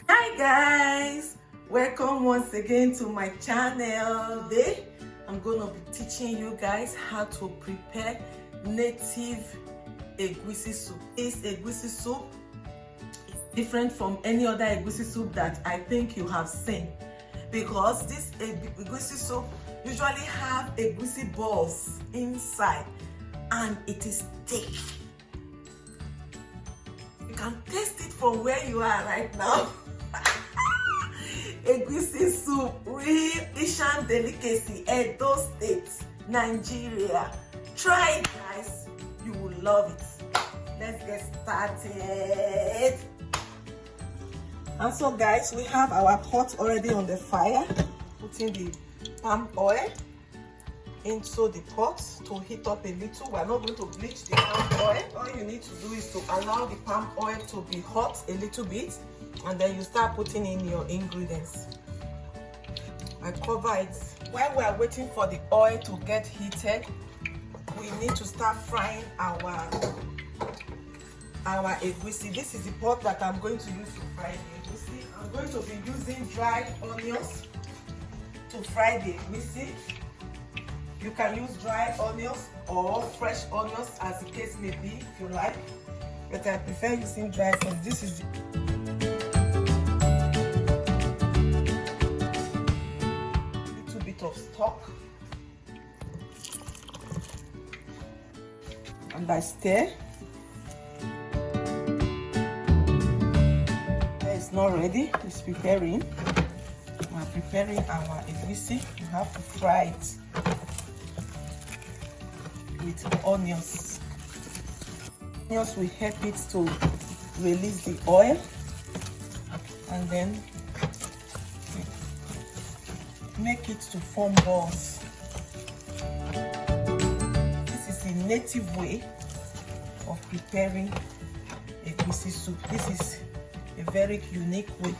Hi guys, welcome once again to my channel. Today I'm gonna be teaching you guys how to prepare native Eguisi soup. This Eguisi soup is different from any other Eguisi soup that I think you have seen, because this Eguisi soup usually have Eguisi balls inside and it is thick. You can taste it from where you are right now. Eguisi soup, real Asian delicacy, Edo State, Nigeria. Try it, guys. You will love it. Let's get started. And so, guys, we have our pot already on the fire. Putting the palm oil into the pot to heat up a little. We're not going to bleach the palm oil. All you need to do is to allow the palm oil to be hot a little bit, and then you start putting in your ingredients. I cover it. While we are waiting for the oil to get heated, we need to start frying our eguisi. This is the pot that I'm going to use to fry the eguisi. I'm going to be using dried onions to fry the eguisi. You can use dried onions or fresh onions, as the case may be, if you like. But I prefer using dried, because this is little bit of stock, and I stir. It's not ready, it's preparing. We're preparing our eguisi. You have to fry it with onions. Onions will help it to release the oil, and then make it to form balls. This is a native way of preparing eguisi soup. This is a very unique way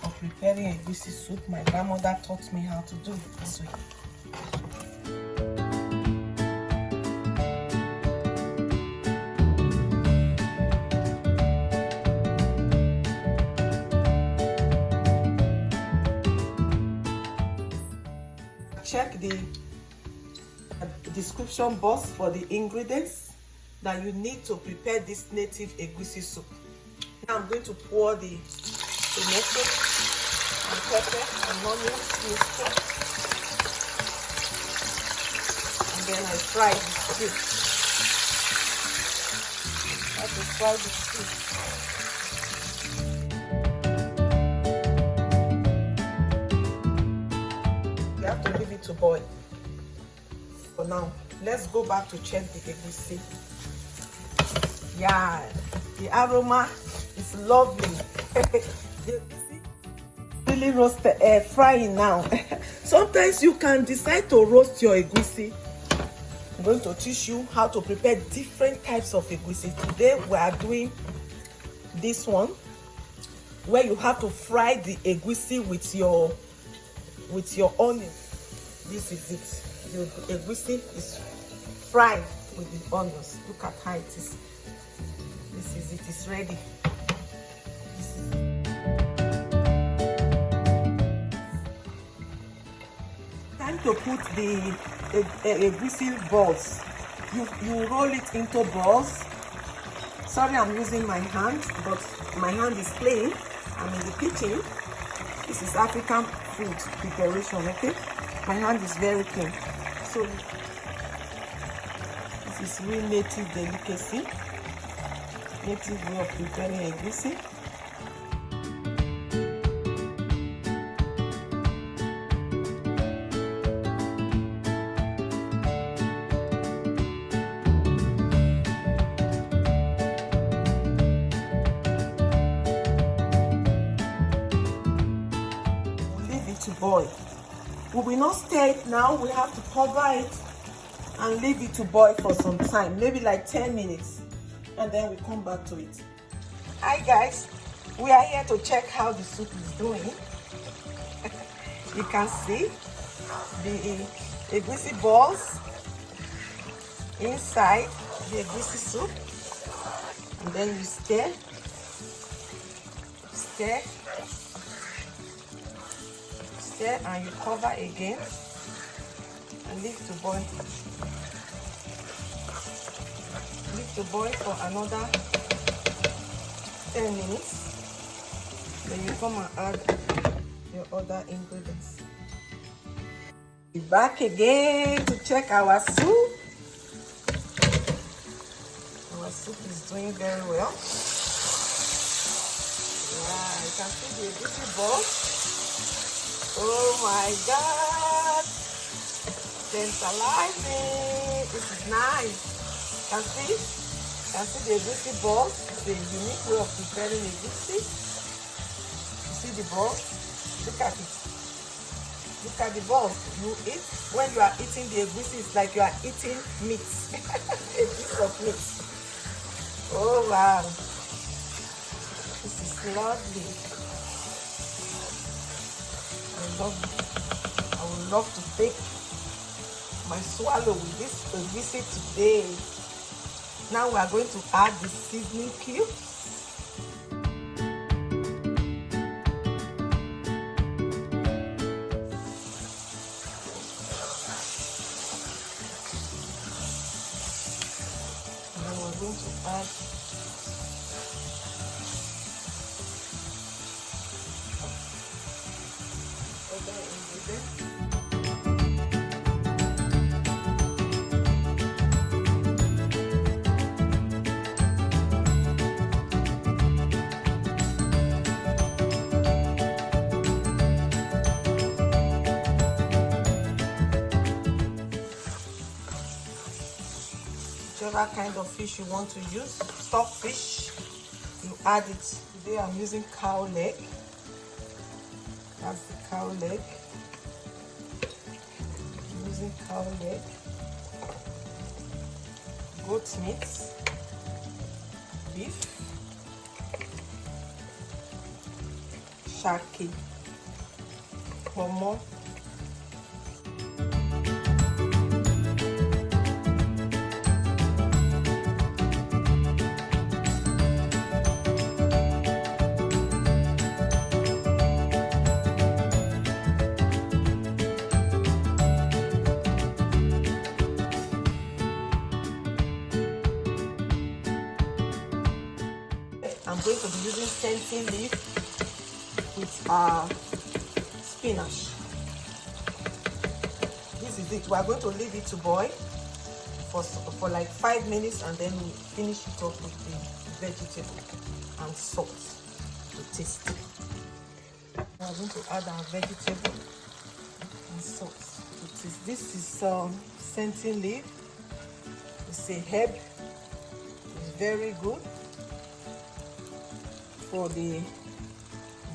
of preparing eguisi soup. My grandmother taught me how to do it this way. Check the description box for the ingredients that you need to prepare this native eguisi soup. Now I'm going to pour the tomato and pepper and onions mixture, and then I fry the soup. I have to fry the soup. You have to leave it to boil. For now, let's go back to check the eguisi. Yeah, the aroma is lovely. The eguisi really roasted, frying now. Sometimes you can decide to roast your eguisi. I'm going to teach you how to prepare different types of eguisi. Today we are doing this one, where you have to fry the eguisi with your onion. This is it. The eguisi is fried with the onions. Look at how it is. This is it. It's ready. This is time to put the eguisi balls. You roll it into balls. Sorry, I'm using my hand, but my hand is clean. I'm in the kitchen. This is African food preparation, okay? My hand is very clean. So this is real native delicacy, native way of preparing eguisi. Leave it to boil. We will not stir it now. We have to cover it and leave it to boil for some time, maybe like 10 minutes, and then we come back to it. Hi guys, we are here to check how the soup is doing. You can see the eguisi balls inside the eguisi soup, and then you stir stir, and you cover again and leave to boil. Leave to boil for another 10 minutes. Then you come and add your other ingredients. Be back again to check our soup. Our soup is doing very well. Yeah, you can see the eguisi ball. Oh my God! Tantalizing! This is nice. You can see the eguisi ball. It's a unique way of preparing eguisi. You see the ball? Look at it. Look at the ball. You eat, when you are eating the eguisi, it's like you are eating meat. A piece of meat. Oh wow. This is lovely. I would love to take my swallow with this eguisi today. Now we are going to add the seasoning cubes. And then we're going to add other ingredients. Whichever kind of fish you want to use, stock fish, you add it. Today I'm using cow leg. That's the cow leg. I'm using cow leg. Goat meat, beef, shaki, pomo. I'm going to be using scenting leaf with spinach. This is it. We are going to leave it to boil for like 5 minutes, and then we finish it off with the vegetable and salt to taste. We are going to add our vegetable and salt to taste. This is scenting leaf. It's a herb. It's very good for the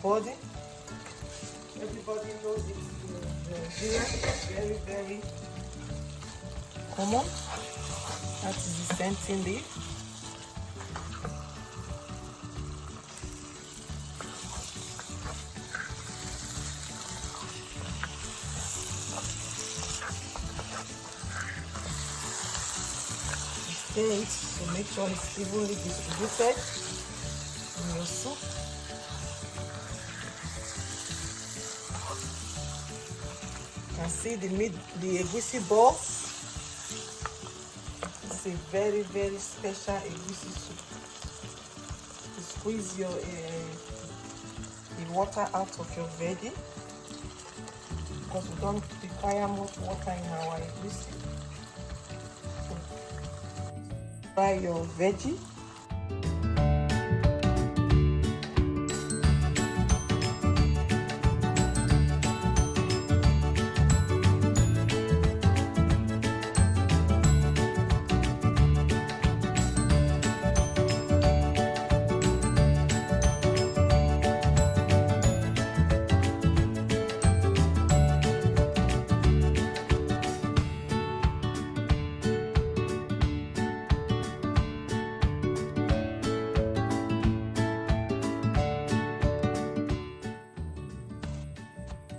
body. Everybody knows it in Nigeria. It's very, very common. That is the scenting leaf. Stir it to make sure it's evenly distributed in your soup. You can see the eguisi balls. It's a very, very special eguisi soup. You squeeze the water out of your veggie, because we don't require much water in our eguisi. So, fry your veggie.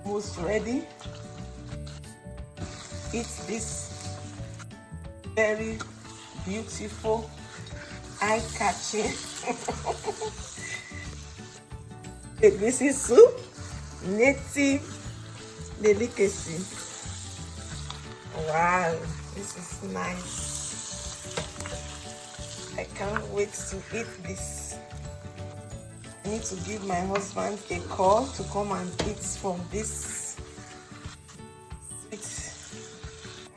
Almost ready. Eat this very beautiful, eye-catching Eguisi Soup, Native Delicacy. Wow, this is nice. I can't wait to eat this. I need to give my husband a call to come and eat from this sweet,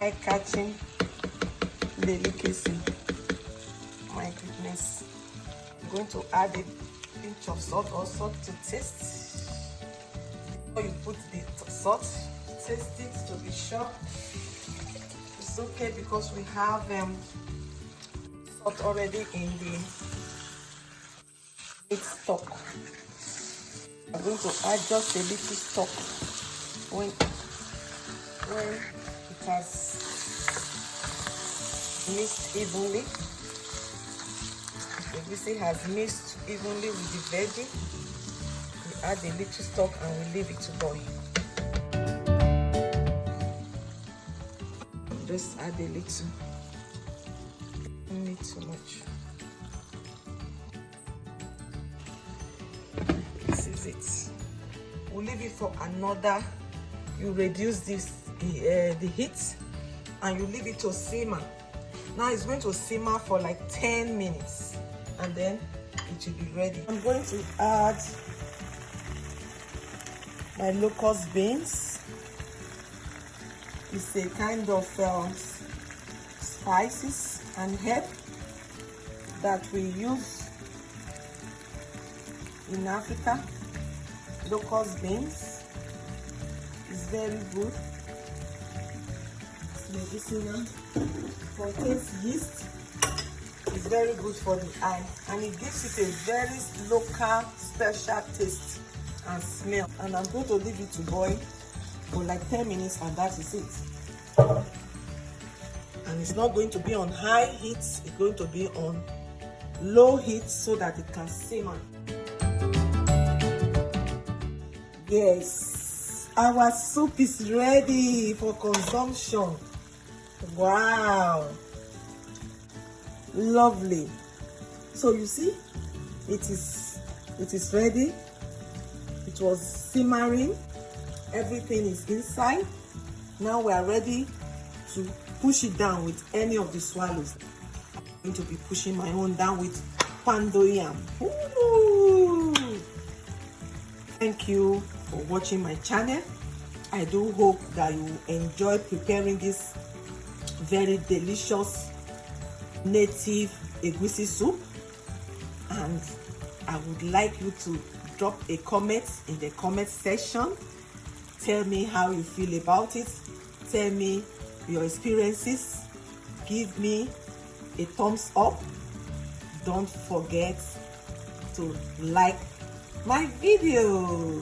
eye-catching delicacy. My goodness. I'm going to add a pinch of salt also to taste. Before you put the salt, taste it to be sure. It's okay because we have salt already in the meat stock. I'm going to add just a little stock when it has mixed evenly. The eguisi has mixed evenly with the veggie. We add a little stock and we leave it to boil. Just add a little, don't need too much. This is it. We'll leave it for another. You reduce this the heat and you leave it to simmer. Now it's going to simmer for like 10 minutes and then it will be ready. I'm going to add my locust beans. It's a kind of spices and herb that we use in Africa. Locust beans is very good. It's medicinal. Contains yeast. It's very good for the eye and it gives it a very local special taste and smell. And I'm going to leave it to boil for like 10 minutes and that is it. And it's not going to be on high heat, it's going to be on low heat so that it can simmer. Yes, our soup is ready for consumption. Wow, lovely. So you see, it is ready. It was simmering. Everything is inside. Now we are ready to push it down with any of the swallows. I'm going to be pushing my own down with pando yam. Ooh. Thank you for watching my channel. I do hope that you enjoy preparing this very delicious native eguisi soup, and I would like you to drop a comment in the comment section. Tell me how you feel about it. Tell me your experiences. Give me a thumbs up. Don't forget to like my video.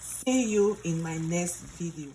See you in my next video.